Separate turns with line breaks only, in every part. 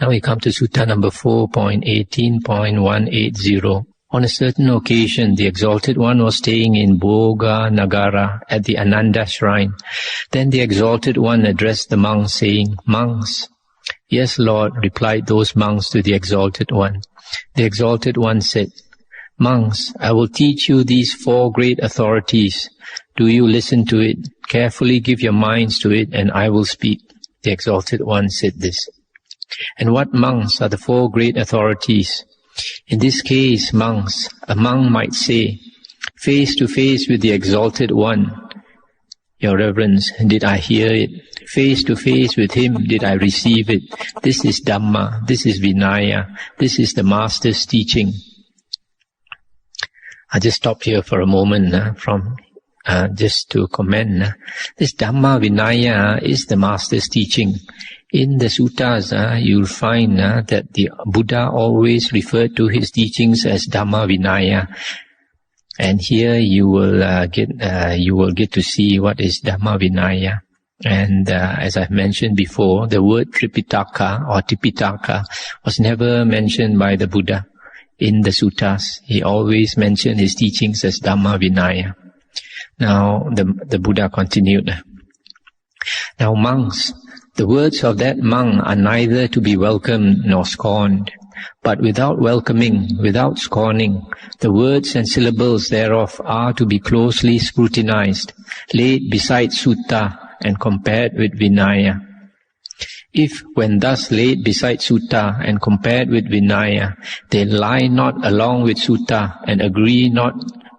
Now we come to Sutta number 4.18.180. On a certain occasion, the Exalted One was staying in Bhoga Nagara at the Ananda shrine. Then the Exalted One addressed the monks, saying, "Monks." "Yes, Lord," replied those monks to the Exalted One. The Exalted One said, "Monks, I will teach you these 4 great authorities. Do you listen to it? Carefully give your minds to it, and I will speak." The Exalted One said this. And what, monks, are the 4 great authorities? In this case, monks, a monk might say, face to face with the Exalted One, "Your Reverence, did I hear it? Face to face with him, did I receive it? This is Dhamma, this is Vinaya, this is the Master's teaching." I'll just stop here for a moment just to comment. This Dhamma Vinaya is the Master's teaching. In the suttas, you'll find that the Buddha always referred to his teachings as Dhamma Vinaya. And here you will get to see what is Dhamma Vinaya. And as I've mentioned before, the word Tripitaka or Tipitaka was never mentioned by the Buddha in the suttas. He always mentioned his teachings as Dhamma Vinaya. Now the Buddha continued. "Now monks, the words of that monk are neither to be welcomed nor scorned, but without welcoming, without scorning, the words and syllables thereof are to be closely scrutinized, laid beside sutta, and compared with Vinaya. If, when thus laid beside sutta and compared with Vinaya, they lie not along with sutta and agree not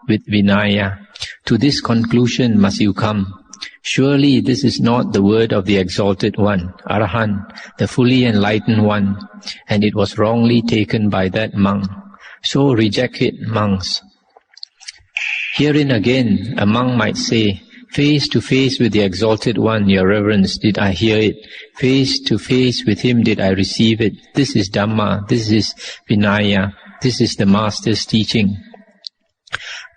with Vinaya, to this conclusion must you come. Surely this is not the word of the Exalted One, Arahant, the fully enlightened one, and it was wrongly taken by that monk. So reject it, monks." Herein again, a monk might say, face to face with the Exalted One, Your Reverence, did I hear it? Face to face with him did I receive it? This is Dhamma, this is Vinaya, this is the Master's teaching.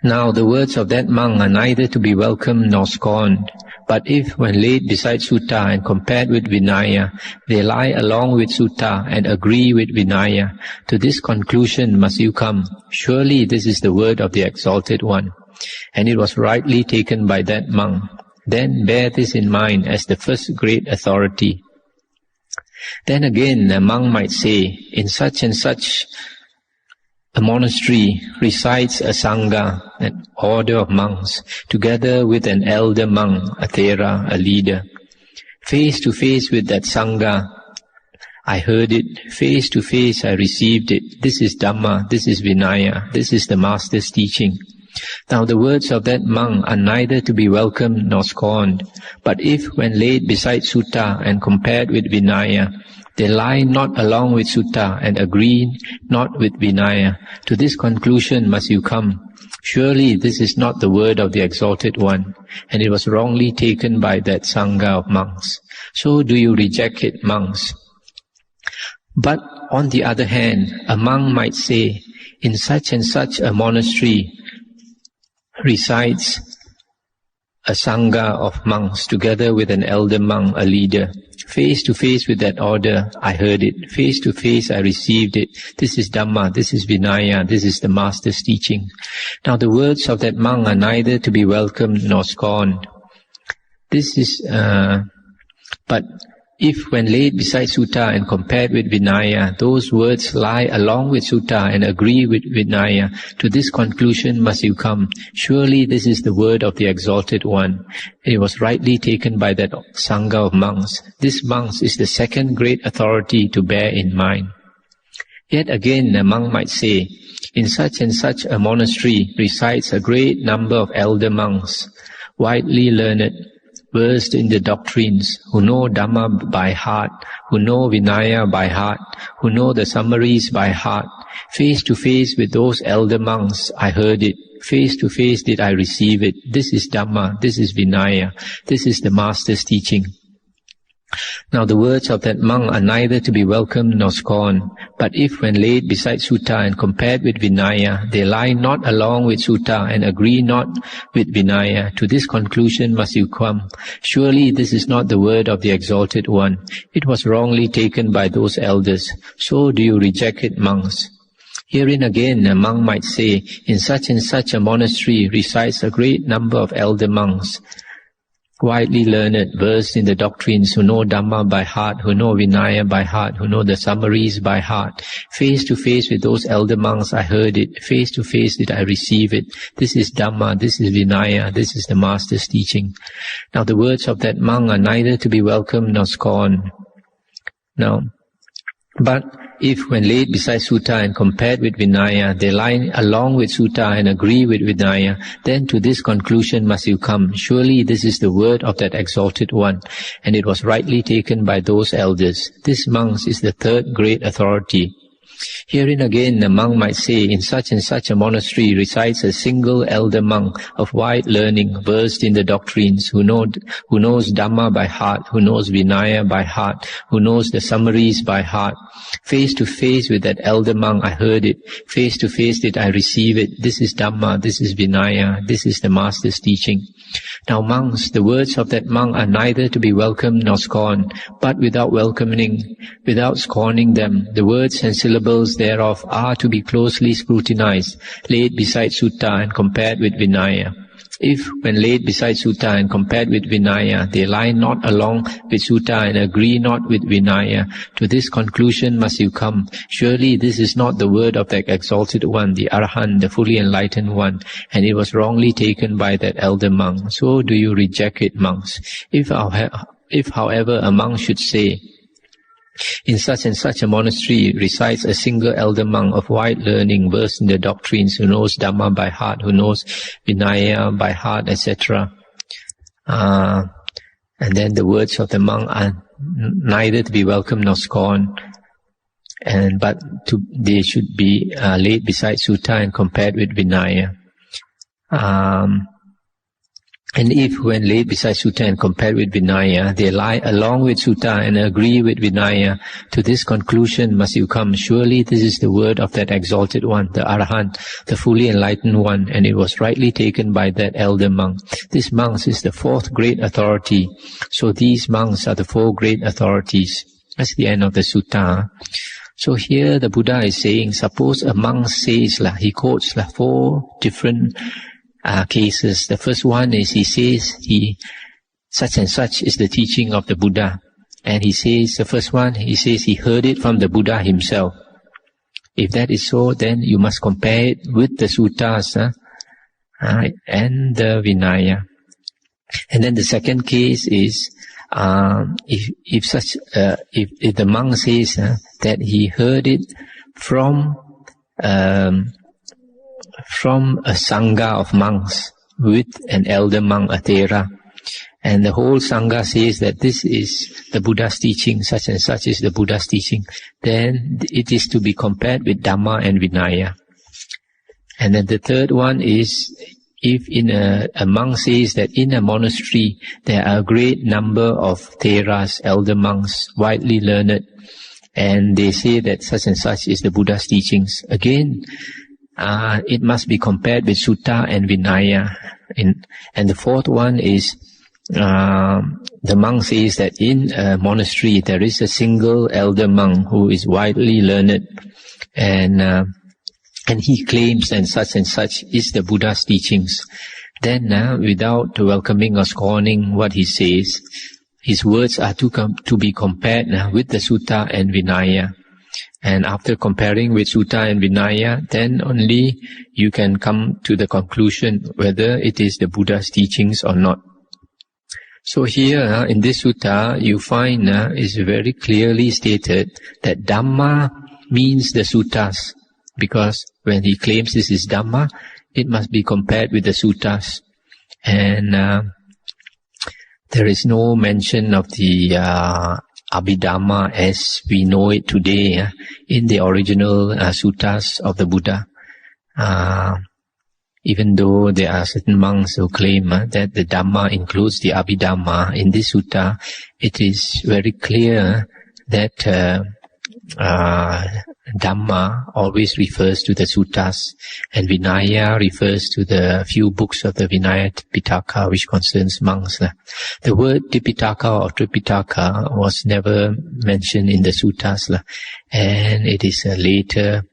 Now the words of that monk are neither to be welcomed nor scorned, but if, when laid beside sutta and compared with Vinaya, they lie along with sutta and agree with Vinaya, to this conclusion must you come. Surely this is the word of the Exalted One, and it was rightly taken by that monk. Then bear this in mind as the first great authority. Then again a monk might say, in such and such a monastery resides a sangha, an order of monks, together with an elder monk, a thera, a leader. Face to face with that sangha, I heard it. Face to face, I received it. This is Dhamma, this is Vinaya, this is the Master's teaching. Now the words of that monk are neither to be welcomed nor scorned, but if, when laid beside sutta and compared with Vinaya, they lie not along with sutta and agree not with Vinaya, to this conclusion must you come. Surely this is not the word of the Exalted One, and it was wrongly taken by that sangha of monks. So do you reject it, monks? But on the other hand, a monk might say, in such and such a monastery resides a sangha of monks, together with an elder monk, a leader. Face to face with that order, I heard it. Face to face, I received it. This is Dhamma, this is Vinaya, this is the Master's teaching. Now the words of that monk are neither to be welcomed nor scorned. But if, when laid beside sutta and compared with Vinaya, those words lie along with sutta and agree with Vinaya, to this conclusion must you come. Surely this is the word of the Exalted One. It was rightly taken by that sangha of monks. This monks is the second great authority to bear in mind. Yet again a monk might say, in such and such a monastery resides a great number of elder monks, widely learned, versed in the doctrines, who know Dhamma by heart, who know Vinaya by heart, who know the summaries by heart. Face to face with those elder monks, I heard it. Face to face did I receive it. This is Dhamma, this is Vinaya, this is the Master's teaching. Now the words of that monk are neither to be welcomed nor scorned, but if when laid beside Sutta and compared with Vinaya, they lie not along with Sutta and agree not with Vinaya, to this conclusion must you come. Surely this is not the word of the Exalted One. It was wrongly taken by those elders. So do you reject it, monks? Herein again a monk might say, in such and such a monastery resides a great number of elder monks, widely learned, versed in the doctrines, who know Dhamma by heart, who know Vinaya by heart, who know the summaries by heart. Face to face with those elder monks I heard it, face to face did I receive it. This is Dhamma, this is Vinaya, this is the Master's teaching. Now the words of that monk are neither to be welcomed nor scorned. Now, but if when laid beside Sutta and compared with Vinaya, they lie along with Sutta and agree with Vinaya, then to this conclusion must you come. Surely this is the word of that Exalted One, and it was rightly taken by those elders. This monk is the third great authority. Herein again the monk might say, in such and such a monastery resides a single elder monk of wide learning, versed in the doctrines, who knows Dhamma by heart, who knows Vinaya by heart, who knows the summaries by heart. Face to face with that elder monk I heard it, face to face did I receive it. This is Dhamma, this is Vinaya, this is the Master's teaching. Now monks, the words of that monk are neither to be welcomed nor scorned, but without scorning them, the words and syllables thereof are to be closely scrutinized, laid beside Sutta and compared with Vinaya. If, when laid beside Sutta and compared with Vinaya, they lie not along with Sutta and agree not with Vinaya, to this conclusion must you come. Surely this is not the word of that Exalted One, the Arahant, the fully enlightened one, and it was wrongly taken by that elder monk. So do you reject it, monks? If however a monk should say, in such and such a monastery resides a single elder monk of wide learning, versed in the doctrines, who knows Dhamma by heart, who knows Vinaya by heart, etc. And then the words of the monk are neither to be welcomed nor scorned, but they should be laid beside Sutta and compared with Vinaya. And if, when laid beside Sutta and compared with Vinaya, they lie along with Sutta and agree with Vinaya, to this conclusion must you come. Surely this is the word of that Exalted One, the Arahant, the fully enlightened one, and it was rightly taken by that elder monk. This monk is the fourth great authority. So these monks are the four great authorities. That's the end of the sutta. So here the Buddha is saying, suppose a monk says, he quotes four different cases. The first one is he says such and such is the teaching of the Buddha, and he says the first one, he says he heard it from the Buddha himself. If that is so, then you must compare it with the suttas and the Vinaya. And then the second case is if the monk says that he heard it from a sangha of monks with an elder monk, Mahathera, and the whole sangha says that this is the Buddha's teaching, such and such is the Buddha's teaching, then it is to be compared with Dhamma and Vinaya. And then the third one is, if a monk says that in a monastery there are a great number of theras, elder monks, widely learned, and they say that such and such is the Buddha's teachings, again, it must be compared with Sutta and Vinaya. And the fourth one is, the monk says that in a monastery there is a single elder monk who is widely learned, and he claims that such and such is the Buddha's teachings. Then, without welcoming or scorning what he says, his words are to be compared with the Sutta and Vinaya. And after comparing with Sutta and Vinaya, then only you can come to the conclusion whether it is the Buddha's teachings or not. So here, in this sutta, you find is very clearly stated that Dhamma means the suttas, because when he claims this is Dhamma, it must be compared with the suttas. And there is no mention of the Abhidhamma as we know it today in the original suttas of the Buddha. Even though there are certain monks who claim that the Dhamma includes the Abhidhamma, in this sutta, it is very clear that Dhamma always refers to the suttas, and Vinaya refers to the few books of the Vinaya Tipitaka which concerns monks. The word Tipitaka or Tripitaka was never mentioned in the suttas, and it is a later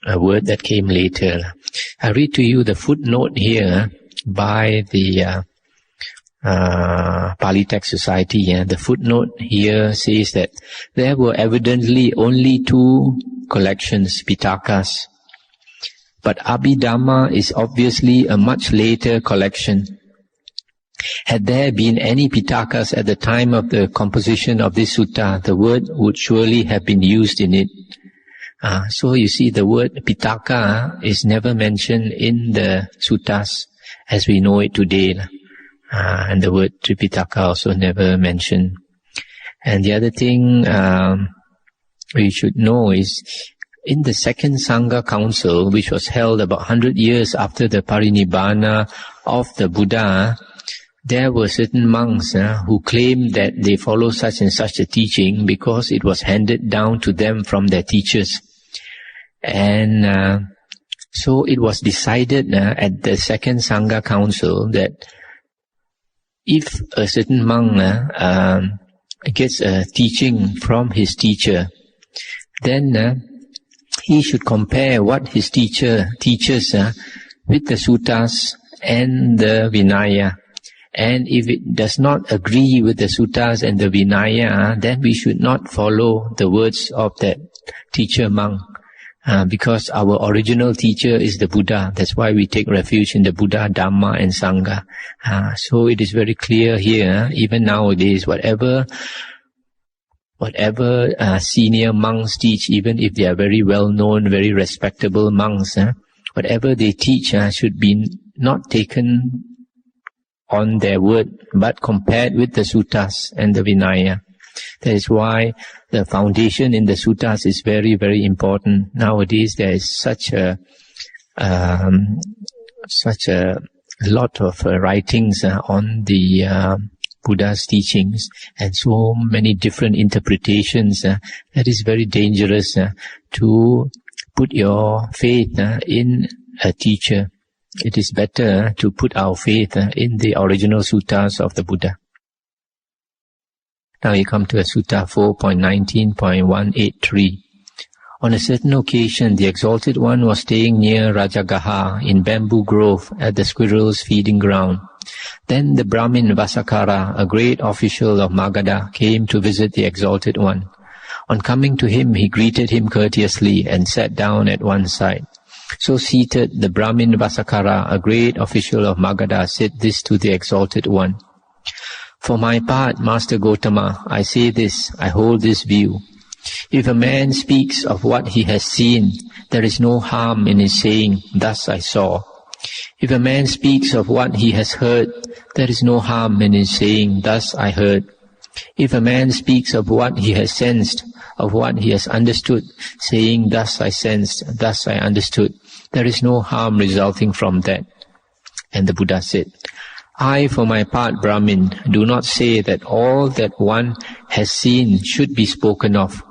a word that came later. I read to you the footnote here by the Pali Text Society. The footnote here says that there were evidently only 2 collections, Pitakas, but Abhidhamma is obviously a much later collection. Had there been any Pitakas at the time of the composition of this sutta, the word would surely have been used in it. So you see, the word Pitaka is never mentioned in the suttas as we know it today. And the word Tripitaka also never mentioned. And the other thing we should know is, in the second Sangha Council, which was held about 100 years after the Parinibbana of the Buddha, there were certain monks who claimed that they follow such and such a teaching because it was handed down to them from their teachers. And so it was decided at the second Sangha Council that if a certain monk gets a teaching from his teacher, then he should compare what his teacher teaches with the suttas and the Vinaya. And if it does not agree with the suttas and the Vinaya, then we should not follow the words of that teacher monk. Because our original teacher is the Buddha. That's why we take refuge in the Buddha, Dhamma and Sangha. So it is very clear here, even nowadays, whatever senior monks teach, even if they are very well-known, very respectable monks, whatever they teach should be not taken on their word, but compared with the suttas and the Vinaya. That is why the foundation in the suttas is very, very important. Nowadays there is such a lot of writings on the Buddha's teachings, and so many different interpretations. That is very dangerous to put your faith in a teacher. It is better to put our faith in the original suttas of the Buddha. Now you come to a Sutta 4.19.183. On a certain occasion, the Exalted One was staying near Rajagaha in Bamboo Grove at the squirrels' feeding ground. Then the Brahmin Vasakara, a great official of Magadha, came to visit the Exalted One. On coming to him, he greeted him courteously and sat down at one side. So seated, the Brahmin Vasakara, a great official of Magadha, said this to the Exalted One. For my part, Master Gotama, I say this, I hold this view. If a man speaks of what he has seen, there is no harm in his saying, thus I saw. If a man speaks of what he has heard, there is no harm in his saying, thus I heard. If a man speaks of what he has sensed, of what he has understood, saying, thus I sensed, thus I understood, there is no harm resulting from that. And the Buddha said, I, for my part, Brahmin, do not say that all that one has seen should be spoken of.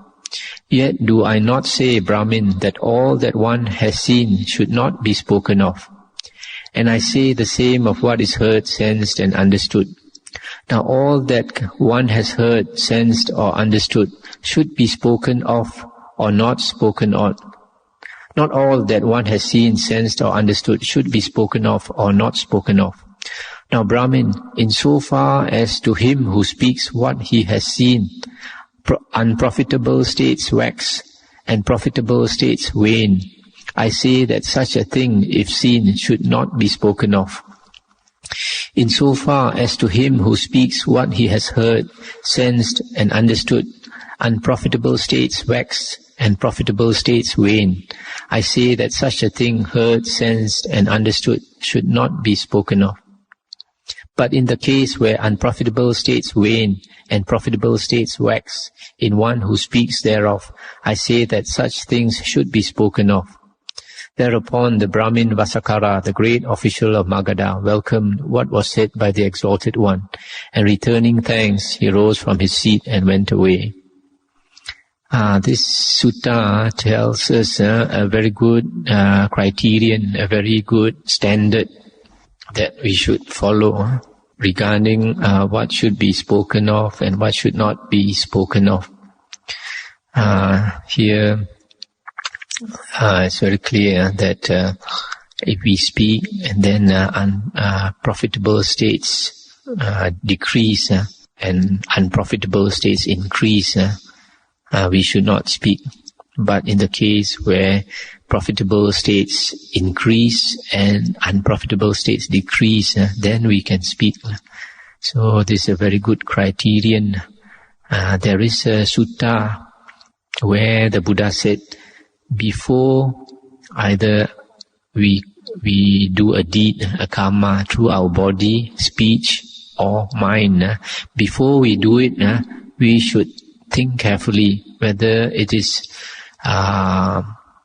Yet do I not say, Brahmin, that all that one has seen should not be spoken of. And I say the same of what is heard, sensed, and understood. Now all that one has heard, sensed, or understood should be spoken of or not spoken on. Not all that one has seen, sensed, or understood should be spoken of or not spoken of. Now Brahmin, in so far as to him who speaks what he has seen, unprofitable states wax and profitable states wane. I say that such a thing, if seen, should not be spoken of. In so far as to him who speaks what he has heard, sensed, and understood, unprofitable states wax and profitable states wane. I say that such a thing heard, sensed, and understood should not be spoken of. But in the case where unprofitable states wane and profitable states wax, in one who speaks thereof, I say that such things should be spoken of. Thereupon the Brahmin Vasakara, the great official of Magadha, welcomed what was said by the Exalted One, and returning thanks, he rose from his seat and went away. This sutta tells us a very good criterion, a very good standard that we should follow regarding what should be spoken of and what should not be spoken of. Here it's very clear that if we speak and then unprofitable states decrease and unprofitable states increase, we should not speak. But in the case where profitable states increase and unprofitable states decrease, then we can speak. So this is a very good criterion. There is a sutta where the Buddha said, before either we do a deed, a karma, through our body, speech or mind, before we do it, we should think carefully whether it is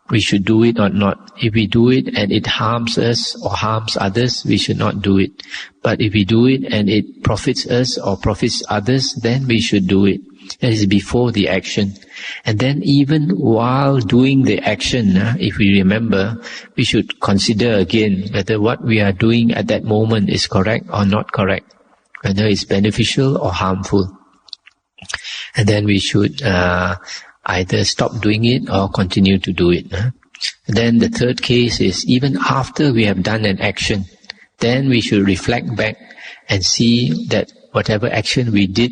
we should do it or not. If we do it and it harms us or harms others, we should not do it. But if we do it and it profits us or profits others, then we should do it. That is before the action. And then even while doing the action, if we remember, we should consider again whether what we are doing at that moment is correct or not correct, whether it's beneficial or harmful. And then we should either stop doing it or continue to do it. Then the third case is, even after we have done an action, then we should reflect back and see that whatever action we did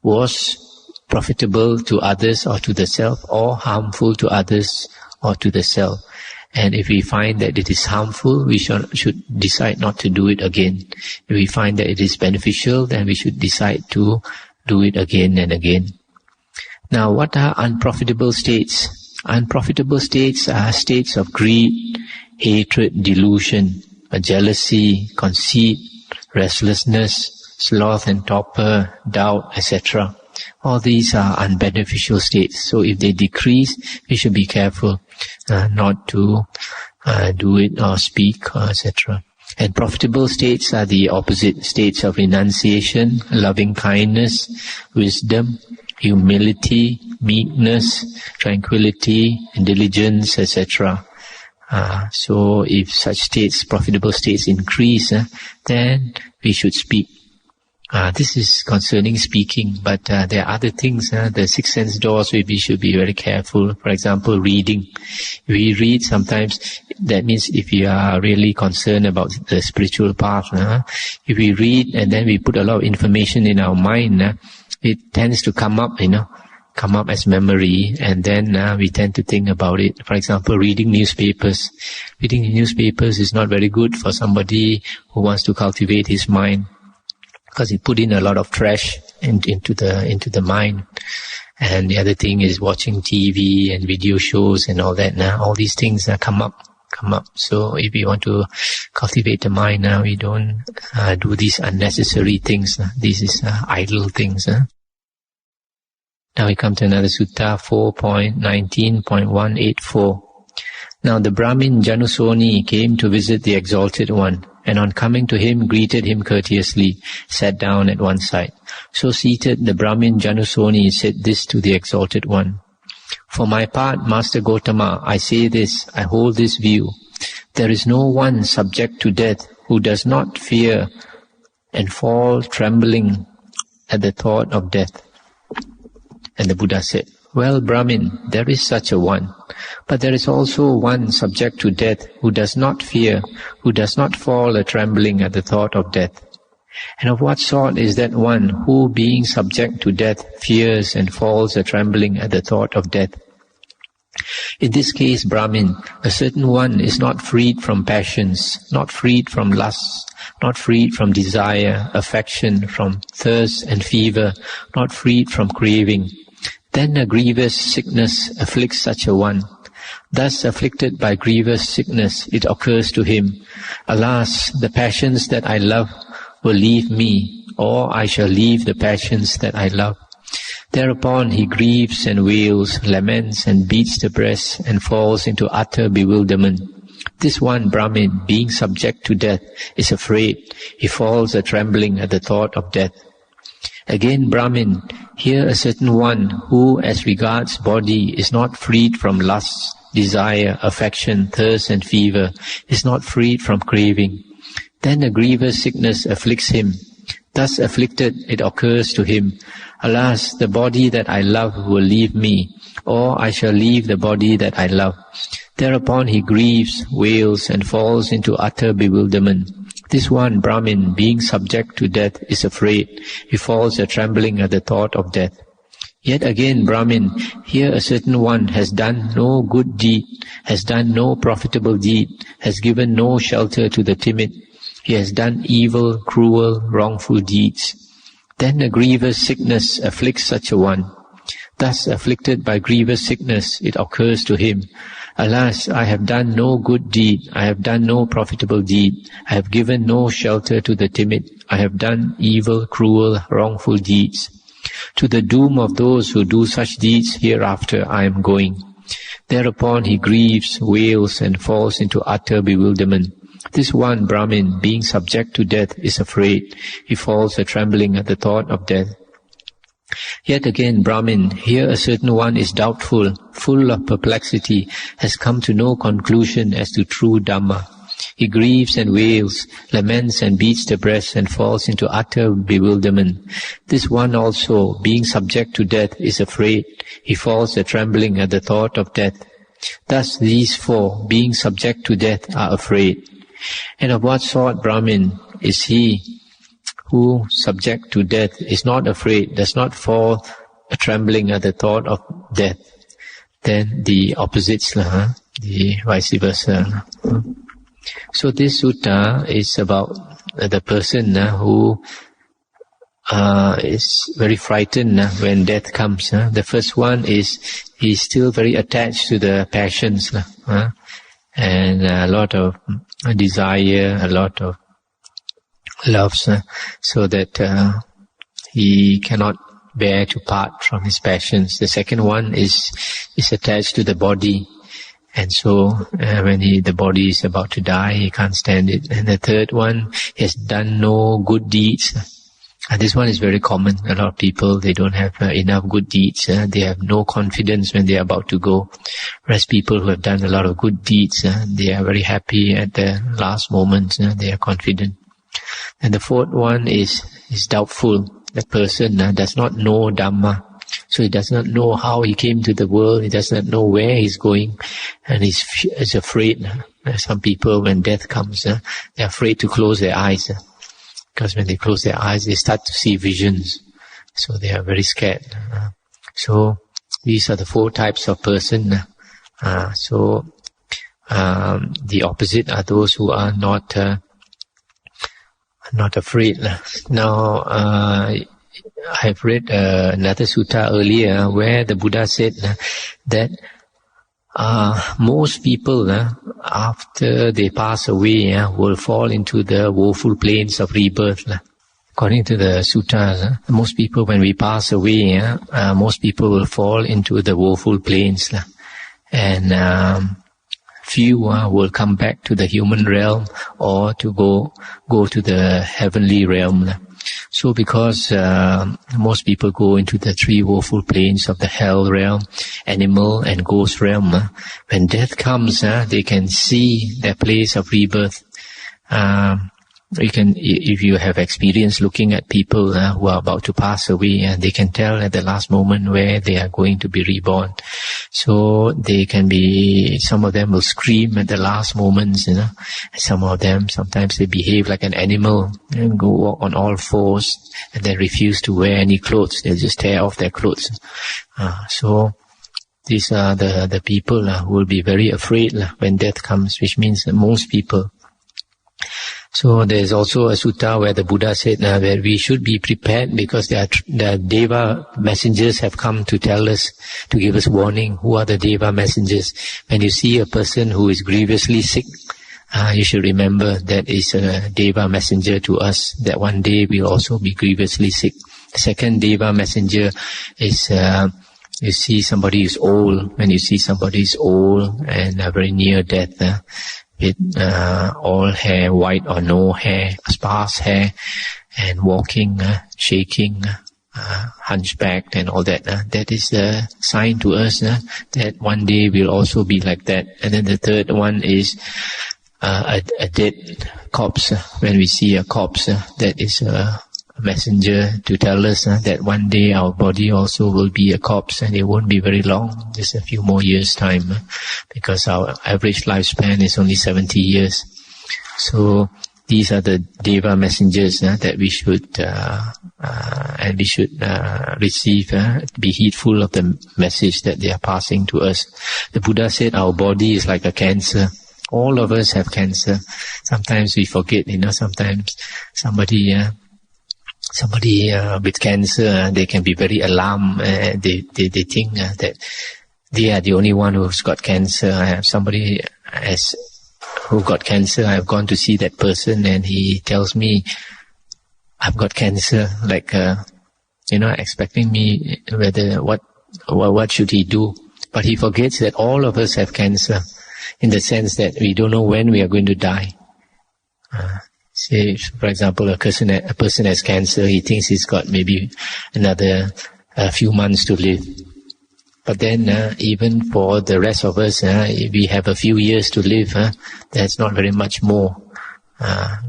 was profitable to others or to the self, or harmful to others or to the self. And if we find that it is harmful, we should decide not to do it again. If we find that it is beneficial, then we should decide to do it again and again. Now, what are unprofitable states? Unprofitable states are states of greed, hatred, delusion, jealousy, conceit, restlessness, sloth and torpor, doubt, etc. All these are unbeneficial states. So if they decrease, we should be careful not to do it or speak, etc. And profitable states are the opposite states of renunciation, loving kindness, wisdom, humility, meekness, tranquility, diligence, etc. So if such states, profitable states increase, then we should speak. This is concerning speaking, but there are other things, the six sense doors where we should be very careful. For example, reading. We read sometimes, that means if we are really concerned about the spiritual path, if we read and then we put a lot of information in our mind, it tends to come up as memory, and then we tend to think about it. For example, reading newspapers. Reading newspapers is not very good for somebody who wants to cultivate his mind, because it put in a lot of trash into the mind. And the other thing is watching TV and video shows and all that. Now all these things come up. So if we want to cultivate the mind, now we don't do these unnecessary things. This is idle things. Now we come to another sutta, 4.19.184. Now the Brahmin Janusoni came to visit the Exalted One, and on coming to him, greeted him courteously, sat down at one side. So seated, the Brahmin Janusoni said this to the Exalted One: For my part, Master Gotama, I say this, I hold this view. There is no one subject to death who does not fear and fall trembling at the thought of death. And the Buddha said, Well, Brahmin, there is such a one. But there is also one subject to death who does not fear, who does not fall a-trembling at the thought of death. And of what sort is that one who, being subject to death, fears and falls a-trembling at the thought of death? In this case, Brahmin, a certain one is not freed from passions, not freed from lust, not freed from desire, affection, from thirst and fever, not freed from craving. Then a grievous sickness afflicts such a one. Thus afflicted by grievous sickness, it occurs to him, Alas, the passions that I love will leave me, or I shall leave the passions that I love. Thereupon he grieves and wails, laments and beats the breast and falls into utter bewilderment. This one Brahmin, being subject to death, is afraid. He falls a-trembling at the thought of death. Again, Brahmin, here a certain one who, as regards body, is not freed from lust, desire, affection, thirst and fever, is not freed from craving. Then a grievous sickness afflicts him. Thus afflicted, it occurs to him, alas, the body that I love will leave me, or I shall leave the body that I love. Thereupon he grieves, wails, and falls into utter bewilderment. This one Brahmin, being subject to death, is afraid. He falls a-trembling at the thought of death. Yet again, Brahmin, here a certain one has done no good deed, has done no profitable deed, has given no shelter to the timid. He has done evil, cruel, wrongful deeds. Then a grievous sickness afflicts such a one. Thus afflicted by grievous sickness, it occurs to him, alas, I have done no good deed, I have done no profitable deed, I have given no shelter to the timid, I have done evil, cruel, wrongful deeds. To the doom of those who do such deeds hereafter I am going. Thereupon he grieves, wails, and falls into utter bewilderment. This one Brahmin, being subject to death, is afraid. He falls a-trembling at the thought of death. Yet again, Brahmin, here a certain one is doubtful, full of perplexity, has come to no conclusion as to true Dhamma. He grieves and wails, laments and beats the breast and falls into utter bewilderment. This one also, being subject to death, is afraid. He falls a-trembling at the thought of death. Thus these four, being subject to death, are afraid. And of what sort, Brahmin, is he who, subject to death, is not afraid, does not fall a-trembling at the thought of death? Then the opposites, the vice versa. So this sutta is about the person who is very frightened when death comes. The first one is he's still very attached to the passions, and a lot of desire, a lot of loves, so that he cannot bear to part from his passions. The second one is attached to the body, and so when the body is about to die, he can't stand it. And the third one has done no good deeds. And this one is very common. A lot of people, they don't have enough good deeds. They have no confidence when they are about to go. Whereas people who have done a lot of good deeds, they are very happy at the last moment. They are confident. And the fourth one is doubtful. The person does not know Dhamma. So he does not know how he came to the world. He does not know where he's going. And he's afraid. Some people, when death comes, they're afraid to close their eyes. Because when they close their eyes, they start to see visions. So they are very scared. So these are the four types of person. The opposite are those who are not afraid. Now, I've read another sutta earlier where the Buddha said that most people, after they pass away, will fall into the woeful plains of rebirth. According to the suttas, most people, when we pass away, most people will fall into the woeful plains. And few will come back to the human realm or to go to the heavenly realm. So because most people go into the three woeful planes of the hell realm, animal and ghost realm, when death comes, they can see their place of rebirth. If you have experience looking at people who are about to pass away, they can tell at the last moment where they are going to be reborn. So they can be, some of them will scream at the last moments, Some of them, sometimes they behave like an animal and go walk on all fours and then refuse to wear any clothes. They'll just tear off their clothes. So these are the people who will be very afraid when death comes, which means that most people. So there is also a sutta where the Buddha said that we should be prepared because the Deva messengers have come to tell us, to give us warning. Who are the Deva messengers? When you see a person who is grievously sick, you should remember that is a Deva messenger to us, that one day we will also be grievously sick. The second Deva messenger is you see somebody is old. When you see somebody is old and very near death, with all hair, white or no hair, sparse hair, and walking, shaking, hunchbacked and all that, that is the sign to us that one day we'll also be like that. And then the third one is a dead corpse. When we see a corpse, that is a messenger to tell us that one day our body also will be a corpse, and it won't be very long, just a few more years' time, because our average lifespan is only 70 years. So these are the Deva messengers that we should receive, be heedful of the message that they are passing to us. The Buddha said our body is like a cancer. All of us have cancer. Sometimes we forget, sometimes somebody with cancer, they can be very alarmed. They think that they are the only one who's got cancer. I have somebody who got cancer. I've gone to see that person, and he tells me, I've got cancer, like, expecting me what should he do? But he forgets that all of us have cancer, in the sense that we don't know when we are going to die. Say, for example, a person has cancer, he thinks he's got maybe another few months to live. But then, even for the rest of us, we have a few years to live. That's not very much more.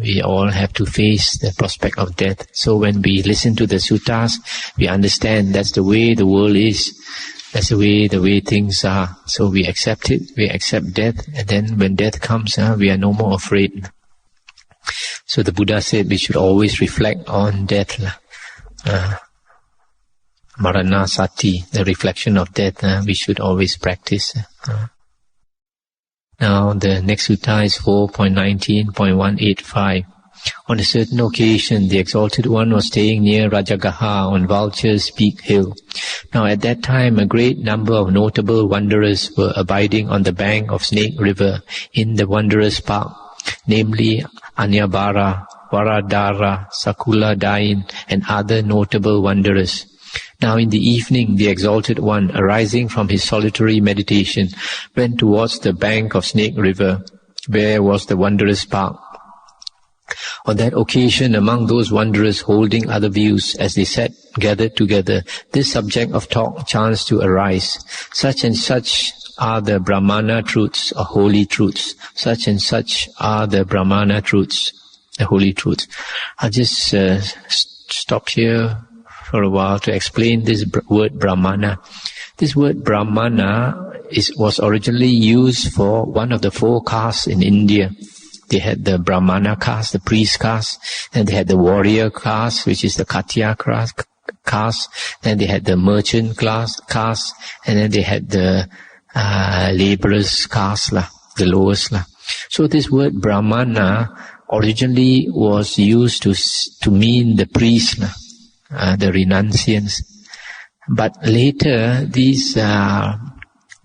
We all have to face the prospect of death. So when we listen to the suttas, we understand that's the way the world is. That's the way things are. So we accept it. We accept death. And then when death comes, we are no more afraid. So the Buddha said we should always reflect on death. Marana sati, the reflection of death, we should always practice. Now the next sutta is 4.19.185. On a certain occasion, the Exalted One was staying near Rajagaha on Vulture's Peak Hill. Now at that time, a great number of notable wanderers were abiding on the bank of Snake River in the Wanderers' Park, namely Anyabara, Varadara, Sakula Dain, and other notable wanderers. Now in the evening, the Exalted One, arising from his solitary meditation, went towards the bank of Snake River, where was the Wanderers' Park. On that occasion, among those wanderers holding other views, as they sat gathered together, this subject of talk chanced to arise. Such and such are the Brahmana truths, or holy truths. Such and such are the Brahmana truths, the holy truths. I'll just stop here for a while to explain this word Brahmana. This word Brahmana was originally used for one of the 4 castes in India. They had the Brahmana caste, the priest caste, and they had the warrior caste, which is the Khattiya caste, then they had the merchant caste, and then they had the laborers caste, the lowest. So this word Brahmana originally was used to mean the priest, the renunciants. But later, these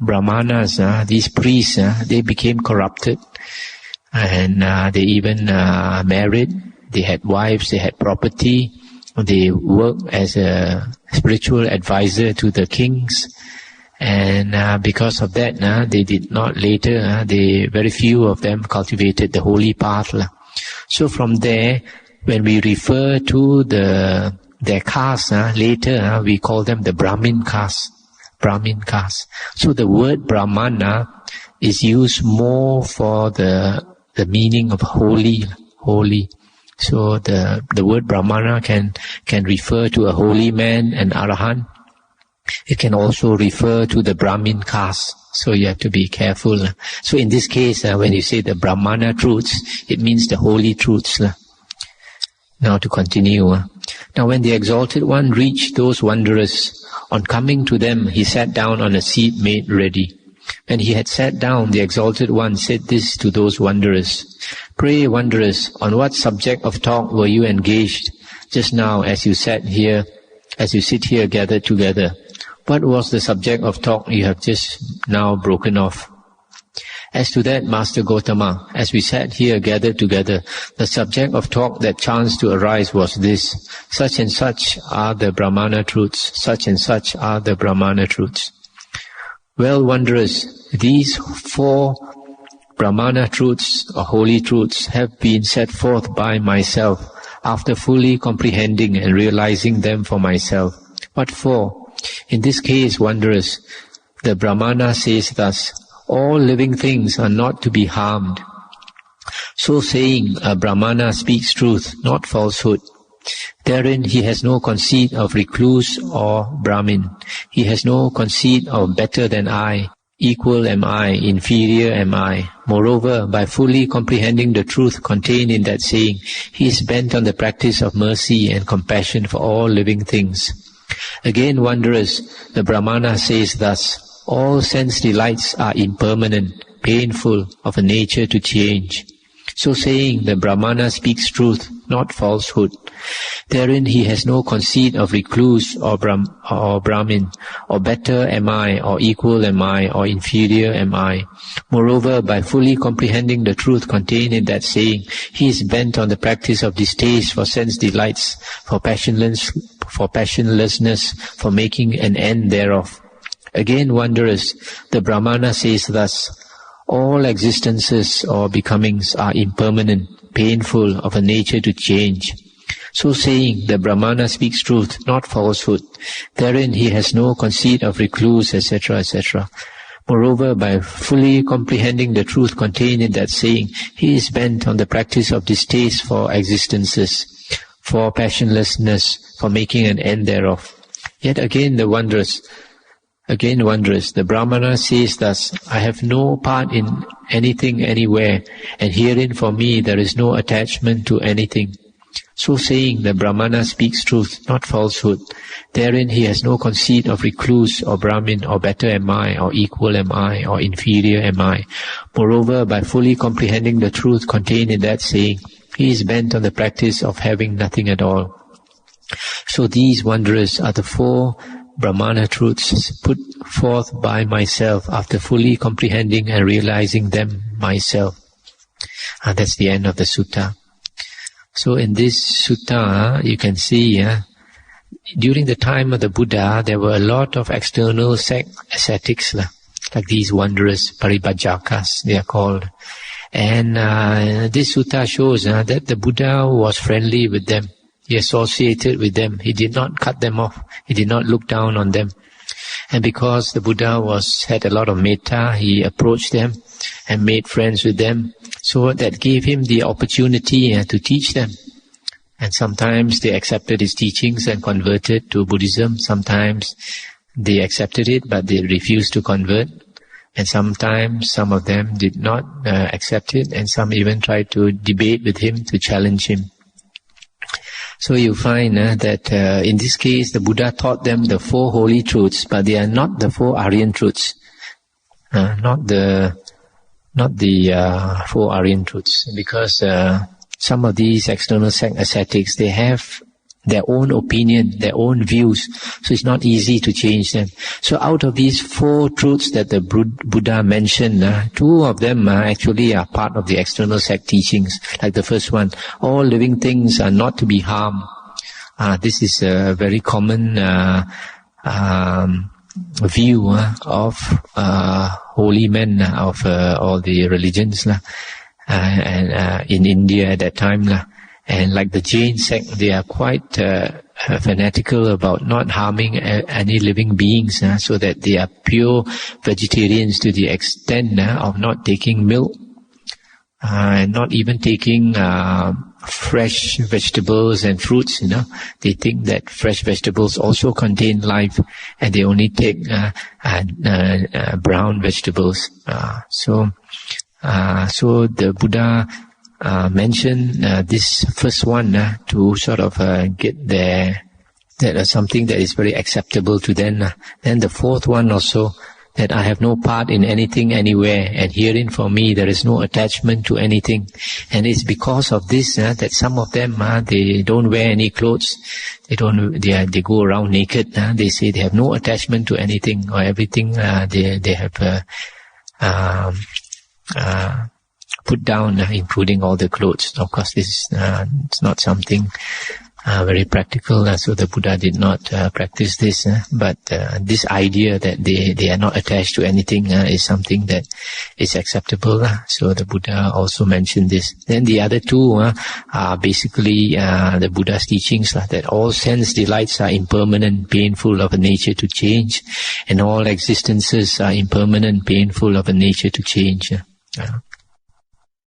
Brahmanas, these priests, they became corrupted. And they even married, they had wives, they had property, they worked as a spiritual advisor to the kings. And because of that, they did not later, very few of them cultivated the holy path. So from there, when we refer to their caste, later we call them the Brahmin caste. Brahmin caste. So the word Brahmana is used more for the meaning of holy. So the word Brahmana can refer to a holy man, an Arahant. It can also refer to the Brahmin caste. So you have to be careful. So in this case, when you say the Brahmana truths, it means the holy truths. Now to continue. Now when the Exalted One reached those wanderers, on coming to them, he sat down on a seat made ready. When he had sat down, the Exalted One said this to those wanderers. Pray, wanderers, on what subject of talk were you engaged just now as you sit here gathered together? What was the subject of talk you have just now broken off? As to that, Master Gotama, as we sat here gathered together, the subject of talk that chanced to arise was this: such and such are the Brahmana truths, such and such are the Brahmana truths. Well, wanderers, these 4 Brahmana truths or holy truths have been set forth by myself after fully comprehending and realizing them for myself. What for? In this case, wanderers, the Brahmana says thus: all living things are not to be harmed. So saying, a Brahmana speaks truth, not falsehood. Therein he has no conceit of recluse or Brahmin. He has no conceit of better than I, equal am I, inferior am I. Moreover, by fully comprehending the truth contained in that saying, he is bent on the practice of mercy and compassion for all living things. Again, wanderers, the Brahmana says thus: all sense delights are impermanent, painful, of a nature to change. So saying, the Brahmana speaks truth, not falsehood. Therein he has no conceit of recluse or Brahmin, or better am I, or equal am I, or inferior am I. Moreover, by fully comprehending the truth contained in that saying, he is bent on the practice of distaste for sense delights, for passionlessness, for making an end thereof. Again, wanderers, the Brahmana says thus: all existences or becomings are impermanent, painful, of a nature to change. So saying, the Brahmana speaks truth, not falsehood. Therein he has no conceit of recluse, etc., etc. Moreover, by fully comprehending the truth contained in that saying, he is bent on the practice of distaste for existences, for passionlessness, for making an end thereof. Yet again, the wanderers, the Brahmana says thus: I have no part in anything anywhere, and herein for me there is no attachment to anything. So saying, the Brahmana speaks truth, not falsehood. Therein he has no conceit of recluse or Brahmin, or better am I, or equal am I, or inferior am I. Moreover, by fully comprehending the truth contained in that saying, he is bent on the practice of having nothing at all. So these wanderers are the 4 Brahmana truths put forth by myself after fully comprehending and realizing them myself. And that's the end of the sutta. So in this sutta, you can see, during the time of the Buddha, there were a lot of external ascetics, like these wanderers, paribhajjakas, they are called. And this sutta shows that the Buddha was friendly with them. He associated with them. He did not cut them off. He did not look down on them. And because the Buddha had a lot of metta, he approached them and made friends with them. So that gave him the opportunity to teach them. And sometimes they accepted his teachings and converted to Buddhism. Sometimes they accepted it, but they refused to convert. And sometimes some of them did not accept it, and some even tried to debate with him, to challenge him. So you find that in this case the Buddha taught them the 4 holy truths, but they are not the 4 Aryan truths. Not the 4 Aryan truths, because some of these external ascetics, they have their own opinion, their own views, so it's not easy to change them. So out of these 4 truths that the Buddha mentioned, 2 of them actually are part of the external sect teachings. Like the first one, all living things are not to be harmed. This is a very common view of holy men of all the religions and in India at that time. And like the Jain sect, they are quite fanatical about not harming any living beings, so that they are pure vegetarians to the extent of not taking milk, and not even taking fresh vegetables and fruits. They think that fresh vegetables also contain life, and they only take brown vegetables. So the Buddha mention this first one to sort of get there, that something that is very acceptable to them. Then the 4th one also, that I have no part in anything anywhere, and herein for me there is no attachment to anything. And it's because of this that some of them they don't wear any clothes, they go around naked. They say they have no attachment to anything or everything. They have put down, including all the clothes. Of course, this is it's not something very practical, so the Buddha did not practice this. But this idea that they are not attached to anything is something that is acceptable. So the Buddha also mentioned this. Then the other two are basically the Buddha's teachings that all sense delights are impermanent, painful, of a nature to change, and all existences are impermanent, painful, of a nature to change.